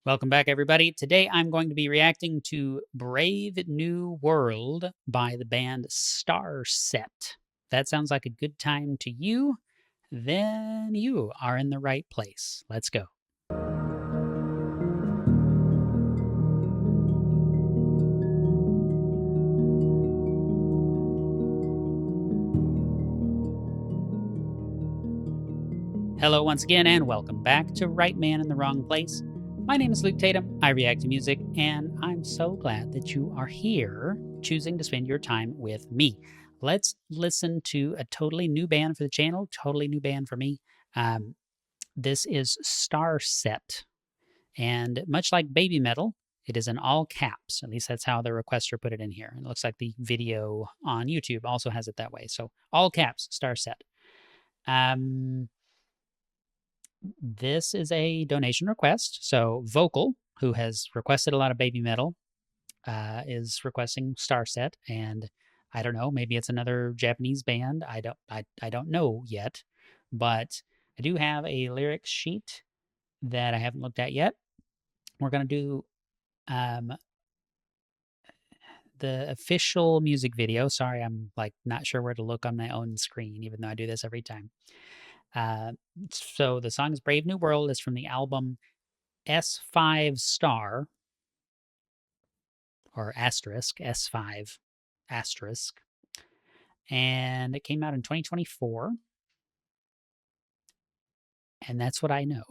Welcome back, everybody. Today I'm going to be reacting to Brave New World by the band STARSET. That sounds like a good time to you? Then you are in the right place. Let's go. Hello once again, and welcome back to Right Man in the Wrong Place. My name is Luke Tatum. I react to music, and I'm so glad that you are here choosing to spend your time with me. Let's listen to a totally new band for the channel, totally new band for me. This is STARSET, and much like Baby Metal, it is in all caps. At least that's how the requester put it in here. It looks like the video on YouTube also has it that way. So all caps, STARSET. This is a donation request. So Vocal, who has requested a lot of Baby Metal, is requesting STARSET, and I don't know, maybe it's another Japanese band. I don't know yet, but I do have a lyrics sheet that I haven't looked at yet. We're gonna do the official music video. Sorry, I'm like not sure where to look on my own screen, even though I do this every time. So the song is Brave New World. Is from the album S5 Star, or asterisk, S5 asterisk. And it came out in 2024. And that's what I know.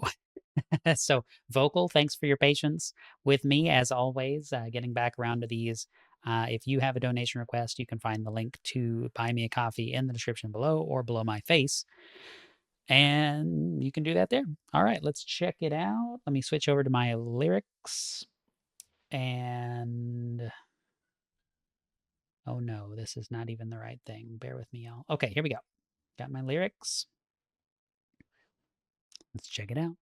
So, Vocal, thanks for your patience with me, as always, getting back around to these. If you have a donation request, you can find the link to buy me a coffee in the description below or below my face. And you can do that there. All right, let's check it out. Let me switch over to my lyrics. And oh no, this is not even the right thing. Bear with me, y'all. Okay, here we go. Got my lyrics. Let's check it out.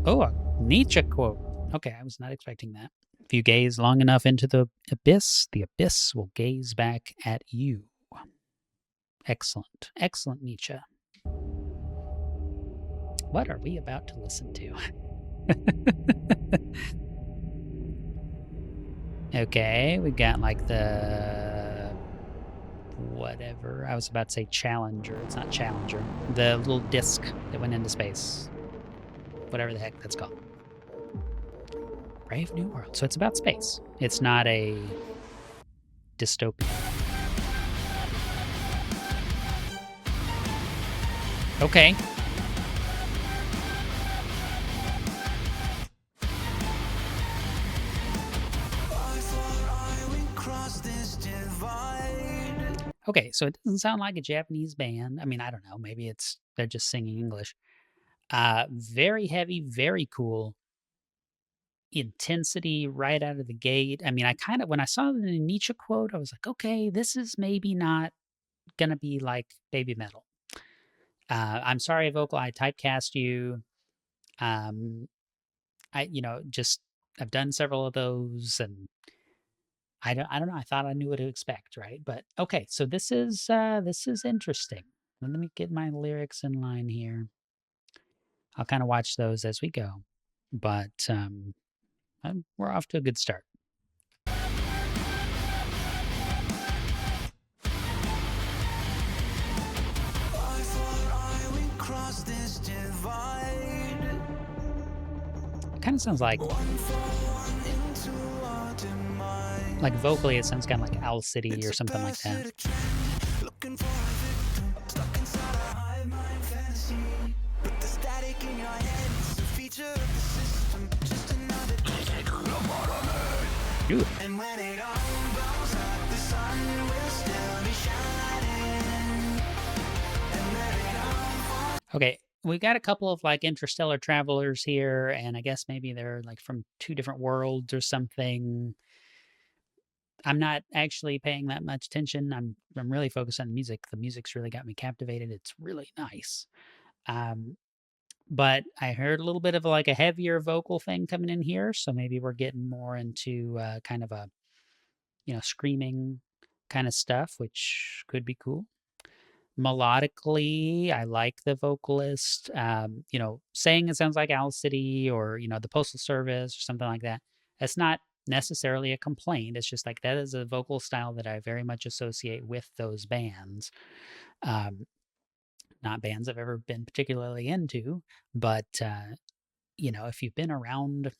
Oh, a Nietzsche quote. Okay, I was not expecting that. If you gaze long enough into the abyss will gaze back at you. Excellent. Excellent, Nietzsche. What are we about to listen to? Okay, we got like the whatever. I was about to say Challenger. It's not Challenger. The little disc that went into space. Whatever the heck that's called. Brave New World. So it's about space. It's not a dystopia. Okay. Okay, so it doesn't sound like a Japanese band. I mean, I don't know. Maybe they're just singing English. Very heavy, very cool. Intensity right out of the gate. I mean, when I saw the Nietzsche quote, I was like, okay, this is maybe not gonna be like Baby Metal. I'm sorry, Vocal, I typecast you. I've done several of those, and I don't know. I thought I knew what to expect, right? But okay, so this is interesting. Let me get my lyrics in line here. I'll kind of watch those as we go, but we're off to a good start. It kind of sounds like vocally, it sounds kind of like Owl City or something like that. Ooh. Okay, we got a couple of like interstellar travelers here, and I guess maybe they're like from two different worlds or something. I'm not actually paying that much attention. I'm really focused on the music. The music's really got me captivated. It's really nice. But I heard a little bit of like a heavier vocal thing coming in here, so maybe we're getting more into kind of a screaming kind of stuff, which could be cool. Melodically, I like the vocalist. Saying it sounds like Owl City or, the Postal Service or something like that. That's not necessarily a complaint. It's just like that is a vocal style that I very much associate with those bands. Um, Not bands I've ever been particularly into, but, if you've been around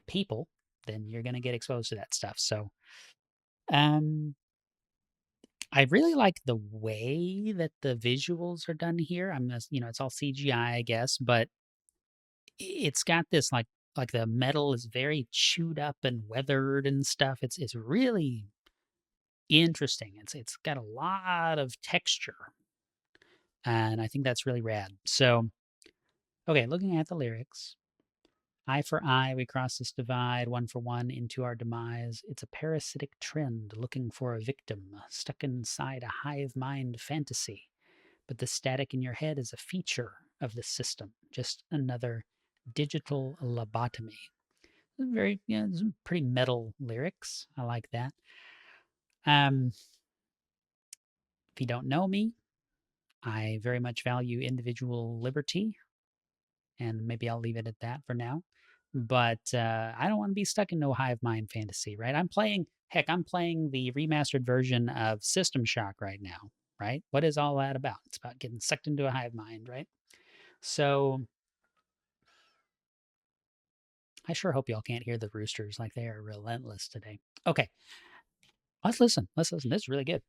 people, then you're going to get exposed to that stuff. So, um, I really like the way that the visuals are done here. It's all CGI, I guess, but it's got this like the metal is very chewed up and weathered and stuff. It's really interesting. It's got a lot of texture, and I think that's really rad. So, okay, looking at the lyrics. Eye for eye, we cross this divide, one for one, into our demise. It's a parasitic trend looking for a victim, stuck inside a hive mind fantasy. But the static in your head is a feature of the system, just another digital lobotomy. Very, some pretty metal lyrics. I like that. Um, if you don't know me, I very much value individual liberty, and maybe I'll leave it at that for now. But I don't want to be stuck in no hive mind fantasy, right? I'm playing the remastered version of System Shock right now, right? What is all that about? It's about getting sucked into a hive mind, right? So I sure hope y'all can't hear the roosters, like they are relentless today. Okay, let's listen. Let's listen. This is really good.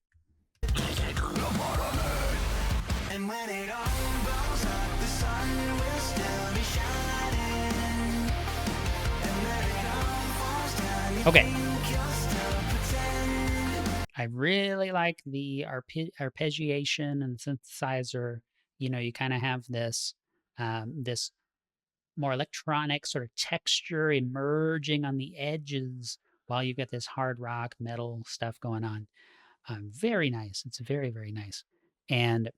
And when it all blows up, the sun will still be shining. And when it all falls down, okay. I really like the arpeggiation and synthesizer. You kind of have this more electronic sort of texture emerging on the edges while you've got this hard rock metal stuff going on. Very nice. It's very, very nice. And,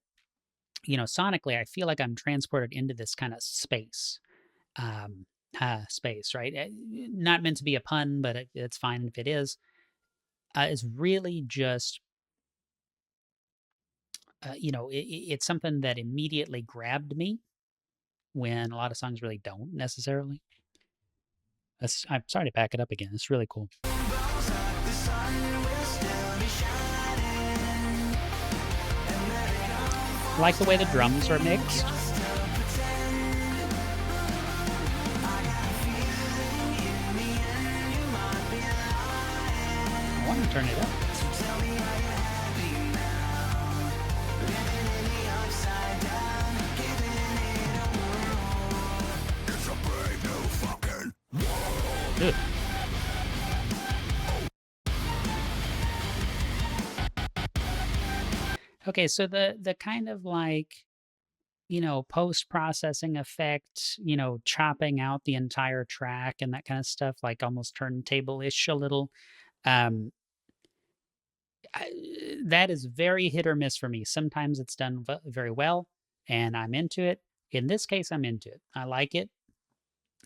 sonically, I feel like I'm transported into this kind of space. Space, right? Not meant to be a pun, but it's fine if it is. It's really just, it's something that immediately grabbed me when a lot of songs really don't necessarily. I'm sorry to back it up again. It's really cool. I like the way the drums are mixed. I want to turn it up. Good. Okay, so the kind of like, post-processing effect, chopping out the entire track and that kind of stuff, like almost turntable-ish a little. Um, that is very hit or miss for me. Sometimes it's done very well, and I'm into it. In this case, I'm into it. I like it.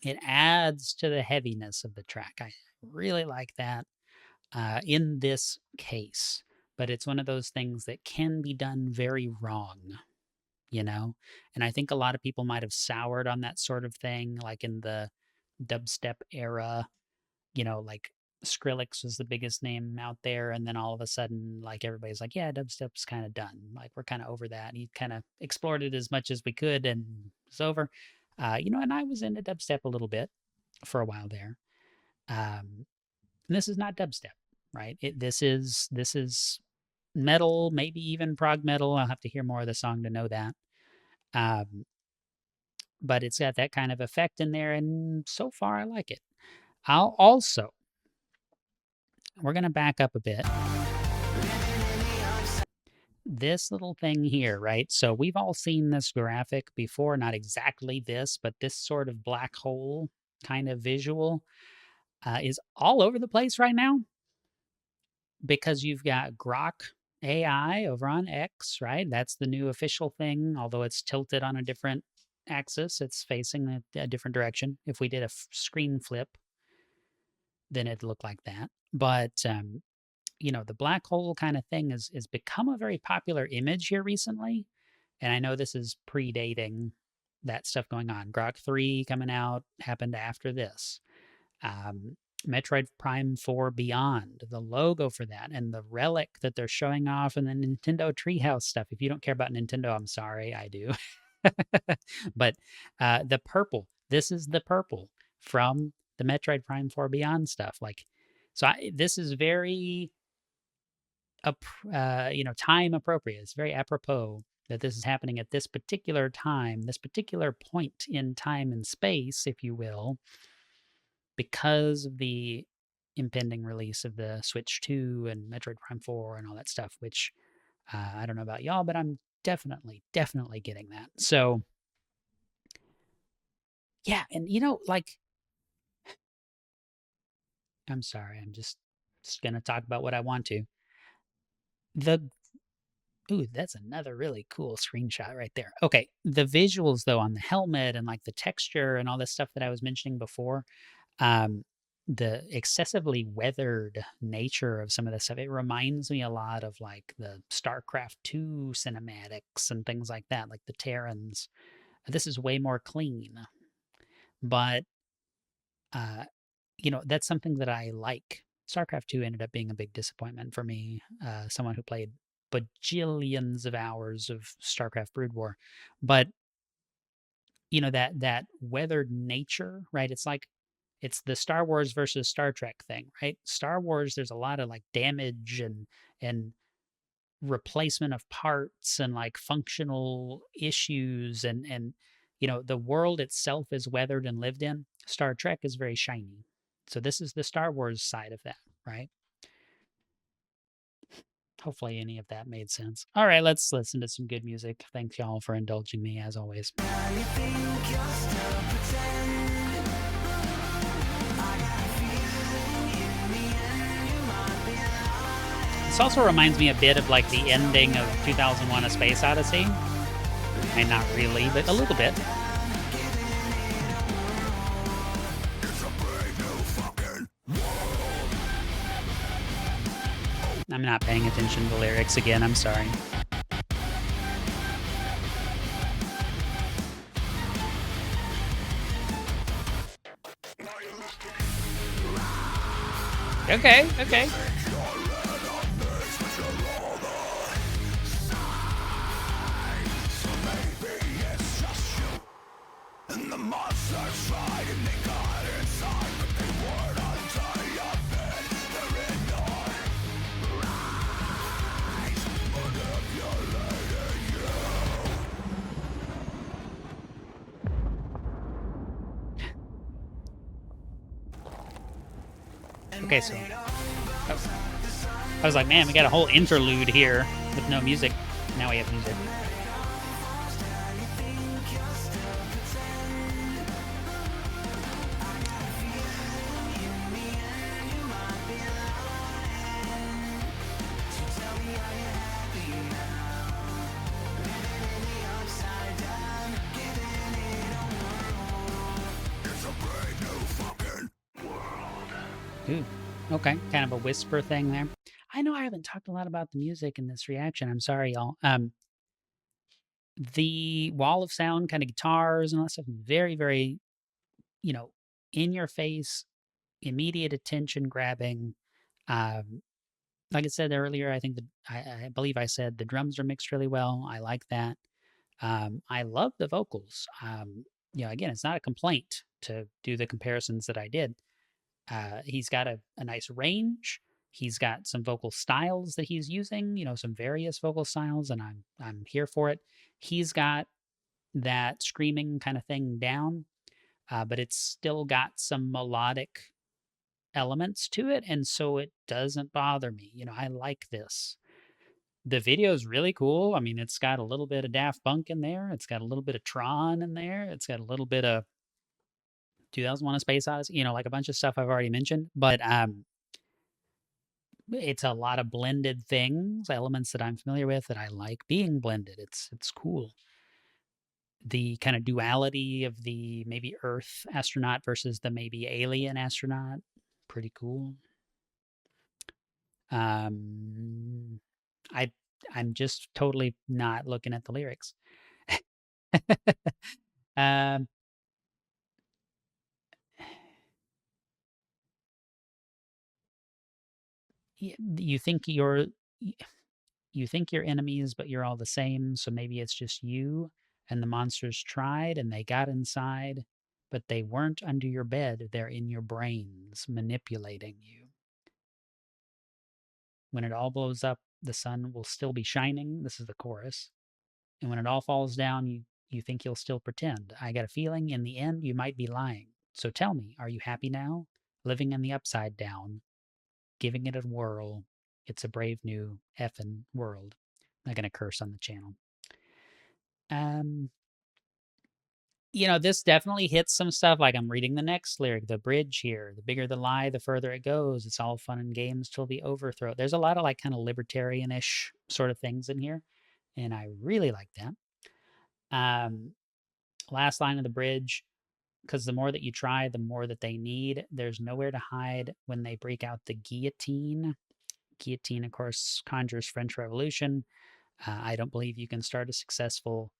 It adds to the heaviness of the track. I really like that in this case. But it's one of those things that can be done very wrong, And I think a lot of people might have soured on that sort of thing, like in the dubstep era, like Skrillex was the biggest name out there, and then all of a sudden, like everybody's like, yeah, dubstep's kind of done. Like we're kind of over that. And he kind of explored it as much as we could, and it's over. And I was into dubstep a little bit for a while there. And this is not dubstep, right? This is metal, maybe even prog metal. I'll have to hear more of the song to know that. Um, but it's got that kind of effect in there, and so far I like it. We're going to back up a bit. This little thing here, right? So we've all seen this graphic before, not exactly this, but this sort of black hole kind of visual is all over the place right now because you've got Grok AI over on X, right? That's the new official thing, although it's tilted on a different axis. It's facing a different direction. If we did a screen flip, then it'd look like that. But the black hole kind of thing is become a very popular image here recently. And I know this is predating that stuff going on. Grok 3 coming out happened after this. Um, Metroid Prime 4 Beyond, the logo for that, and the relic that they're showing off, and the Nintendo Treehouse stuff. If you don't care about Nintendo, I'm sorry, I do. But the purple, this is the purple from the Metroid Prime 4 Beyond stuff. Like, this is very, time appropriate. It's very apropos that this is happening at this particular time, this particular point in time and space, if you will, because of the impending release of the Switch 2 and Metroid Prime 4 and all that stuff, which I don't know about y'all, but I'm definitely getting that. So, yeah, and like, I'm sorry, I'm just going to talk about what I want to. The Ooh, that's another really cool screenshot right there. Okay, the visuals though on the helmet and like the texture and all this stuff that I was mentioning before, um, the excessively weathered nature of some of this stuff, it reminds me a lot of like the StarCraft 2 cinematics and things like that, like the Terrans. This is way more clean, but that's something that I like. StarCraft 2 ended up being a big disappointment for me, someone who played bajillions of hours of StarCraft Brood War. But that weathered nature, right? It's the Star Wars versus Star Trek thing, right? Star Wars, there's a lot of like damage and replacement of parts and like functional issues and the world itself is weathered and lived in. Star Trek is very shiny. So this is the Star Wars side of that, right? Hopefully any of that made sense. All right, let's listen to some good music. Thanks y'all for indulging me as always. This also reminds me a bit of like the ending of 2001: A Space Odyssey. And not really, but a little bit. I'm not paying attention to the lyrics again, I'm sorry. Okay. Okay, so I was like, man, we got a whole interlude here with no music. Now we have music. Ooh, okay, kind of a whisper thing there. I know I haven't talked a lot about the music in this reaction. I'm sorry, y'all. The wall of sound, kind of guitars and all that stuff, very, very, you know, in your face, immediate attention grabbing. Um, like I said earlier, I think I believe I said the drums are mixed really well. I like that. I love the vocals. Again, it's not a complaint to do the comparisons that I did. He's got a nice range. He's got some vocal styles that he's using, some various vocal styles, and I'm here for it. He's got that screaming kind of thing down, but it's still got some melodic elements to it, and so it doesn't bother me. I like this. The video is really cool. I mean, it's got a little bit of Daft Punk in there. It's got a little bit of Tron in there. It's got a little bit of 2001: A Space Odyssey, like a bunch of stuff I've already mentioned. But it's a lot of blended things, elements that I'm familiar with that I like being blended. It's cool. The kind of duality of the maybe Earth astronaut versus the maybe alien astronaut, pretty cool. Um, I'm just totally not looking at the lyrics. um, you think you think you're enemies, but you're all the same. So maybe it's just you. And the monsters tried, and they got inside, but they weren't under your bed. They're in your brains, manipulating you. When it all blows up, the sun will still be shining. This is the chorus. And when it all falls down, you think you'll still pretend. I got a feeling in the end you might be lying. So tell me, are you happy now? Living in the upside down, giving it a whirl. It's a brave new effing world. I'm not gonna curse on the channel. Um, this definitely hits some stuff. Like I'm reading the next lyric, the bridge here. The bigger the lie, the further it goes. It's all fun and games till the overthrow. There's a lot of like kind of libertarian-ish sort of things in here, and I really like that. Last line of the bridge, because the more that you try, the more that they need. There's nowhere to hide when they break out the guillotine. Guillotine, of course, conjures French Revolution. I don't believe you can start a successful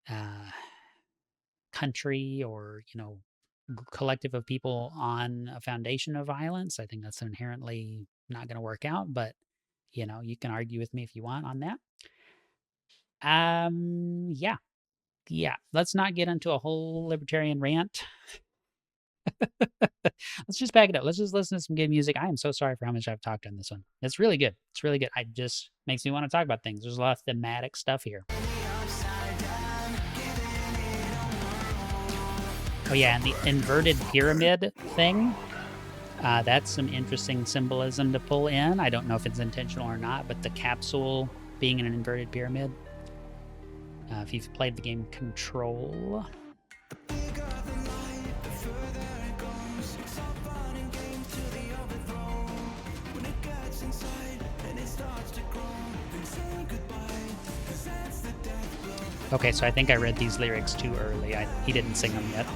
uh, country or collective of people on a foundation of violence. I think that's inherently not going to work out, but you can argue with me if you want on that. Yeah, yeah. Let's not get into a whole libertarian rant. Let's just back it up. Let's just listen to some good music. I am so sorry for how much I've talked on this one. It's really good. It's really good. It just makes me want to talk about things. There's a lot of thematic stuff here. Oh yeah, and the inverted pyramid thing. That's some interesting symbolism to pull in. I don't know if it's intentional or not, but the capsule being in an inverted pyramid. If you've played the game Control. Okay, so I think I read these lyrics too early. He didn't sing them yet.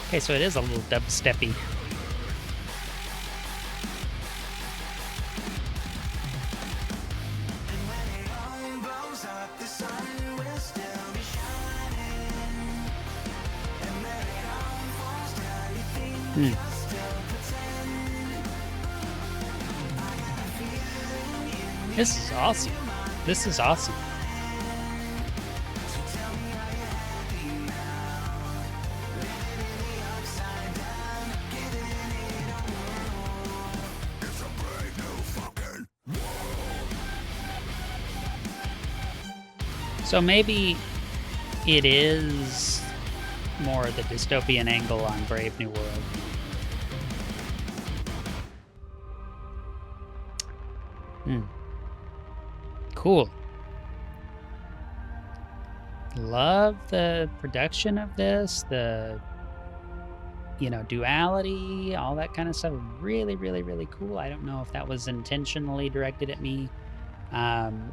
Okay, so it is a little dubsteppy. This is awesome. This is awesome. So maybe it is more the dystopian angle on Brave New World. Cool. Love the production of this, the duality, all that kind of stuff. Really, really, really cool. I don't know if that was intentionally directed at me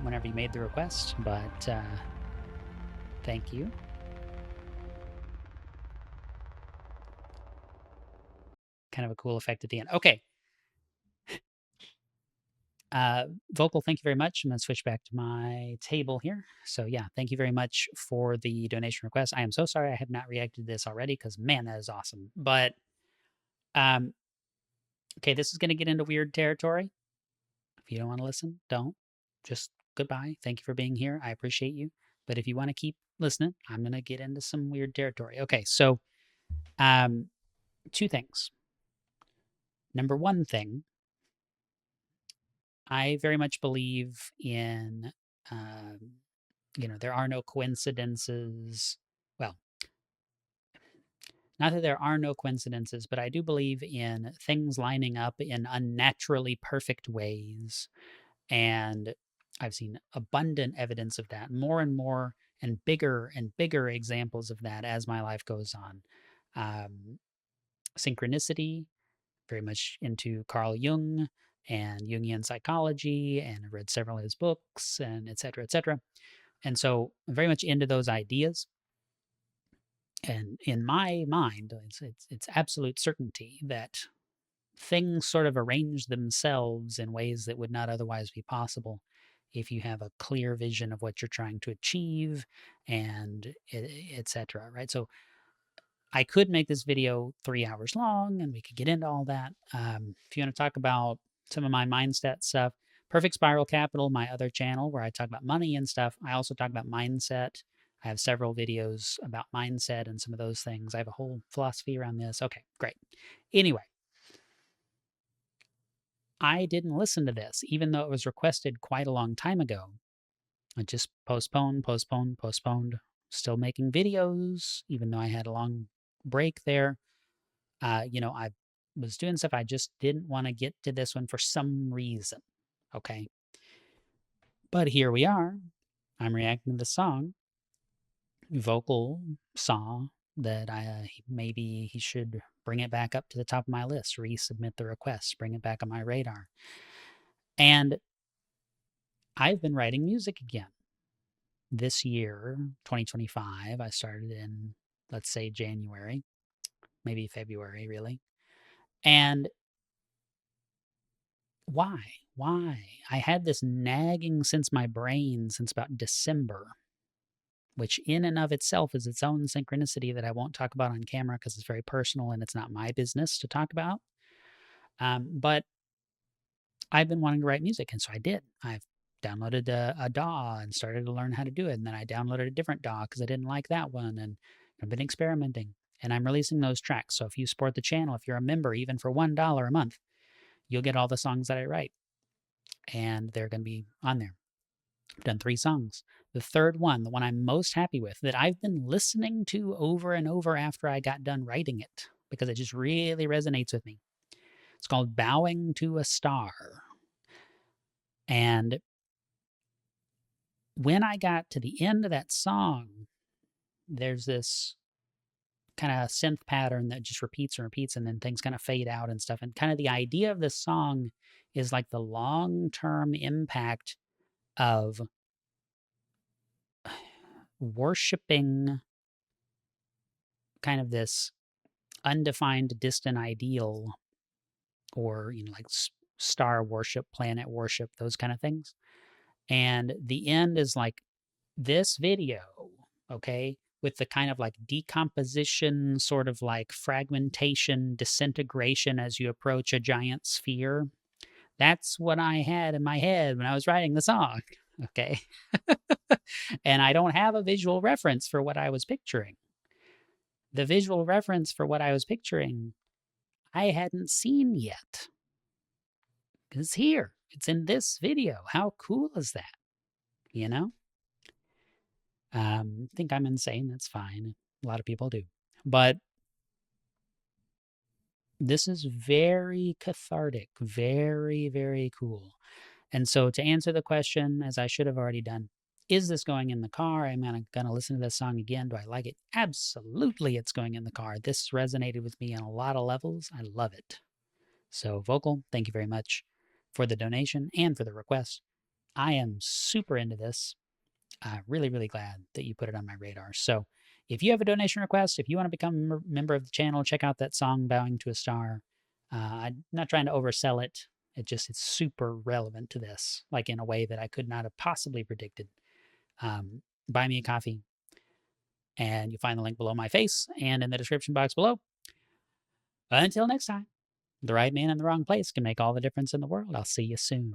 whenever you made the request, but thank you. Kind of a cool effect at the end. Okay. Vocal, thank you very much. I'm going to switch back to my table here. So yeah, thank you very much for the donation request. I am so sorry I have not reacted to this already because man, that is awesome. But okay, this is going to get into weird territory. If you don't want to listen, don't. Just goodbye. Thank you for being here. I appreciate you. But if you want to keep listening, I'm going to get into some weird territory. Okay, so two things. Number one thing, I very much believe in, there are no coincidences. Well, not that there are no coincidences, but I do believe in things lining up in unnaturally perfect ways. And I've seen abundant evidence of that. More and more and bigger examples of that as my life goes on. Synchronicity, very much into Carl Jung and Jungian psychology, and I've read several of his books, and et cetera, et cetera. And so I'm very much into those ideas. And in my mind, it's absolute certainty that things sort of arrange themselves in ways that would not otherwise be possible if you have a clear vision of what you're trying to achieve, and et cetera, right? So I could make this video 3 hours long and we could get into all that. If you want to talk about some of my mindset stuff, Perfect Spiral Capital, my other channel where I talk about money and stuff, I also talk about mindset. I have several videos about mindset and some of those things. I have a whole philosophy around this. Okay, great. Anyway, I didn't listen to this, even though it was requested quite a long time ago. I just postponed. Still making videos, even though I had a long break there. I was doing stuff. I just didn't want to get to this one for some reason. Okay. But here we are. I'm reacting to the song. Vocal saw that maybe he should bring it back up to the top of my list, resubmit the request, bring it back on my radar. And I've been writing music again. This year, 2025, I started in, let's say, January, maybe February, really. And why? Why? I had this nagging since my brain since about December, which in and of itself is its own synchronicity that I won't talk about on camera because it's very personal and it's not my business to talk about. But I've been wanting to write music, and so I did. I've downloaded a DAW and started to learn how to do it, and then I downloaded a different DAW because I didn't like that one, and I've been experimenting, and I'm releasing those tracks. So if you support the channel, if you're a member, even for $1 a month, you'll get all the songs that I write, and they're going to be on there. I've done 3 songs. The third one, the one I'm most happy with, that I've been listening to over and over after I got done writing it, because it just really resonates with me. It's called Bowing to a Star. And when I got to the end of that song, there's this kind of synth pattern that just repeats and repeats, and then things kind of fade out and stuff. And kind of the idea of this song is like the long-term impact of worshiping kind of this undefined, distant ideal, or, like star worship, planet worship, those kind of things. And the end is like this video, okay, with the kind of like decomposition, sort of like fragmentation, disintegration as you approach a giant sphere. That's what I had in my head when I was writing the song, okay? And I don't have a visual reference for what I was picturing. The visual reference for what I was picturing, I hadn't seen yet. It's here. It's in this video. How cool is that? You know? Think I'm insane. That's fine. A lot of people do. But this is very cathartic, very, very cool. And so to answer the question, as I should have already done, is this going in the car? Am I going to listen to this song again? Do I like it? Absolutely, it's going in the car. This resonated with me on a lot of levels. I love it. So Vocal, thank you very much for the donation and for the request. I am super into this. Really, really glad that you put it on my radar. So if you have a donation request, if you want to become a member of the channel, check out that song, Bowing to a Star. I'm not trying to oversell it. It's super relevant to this, like in a way that I could not have possibly predicted. Buy me a coffee, and you'll find the link below my face and in the description box below. Until next time, the right man in the wrong place can make all the difference in the world. I'll see you soon.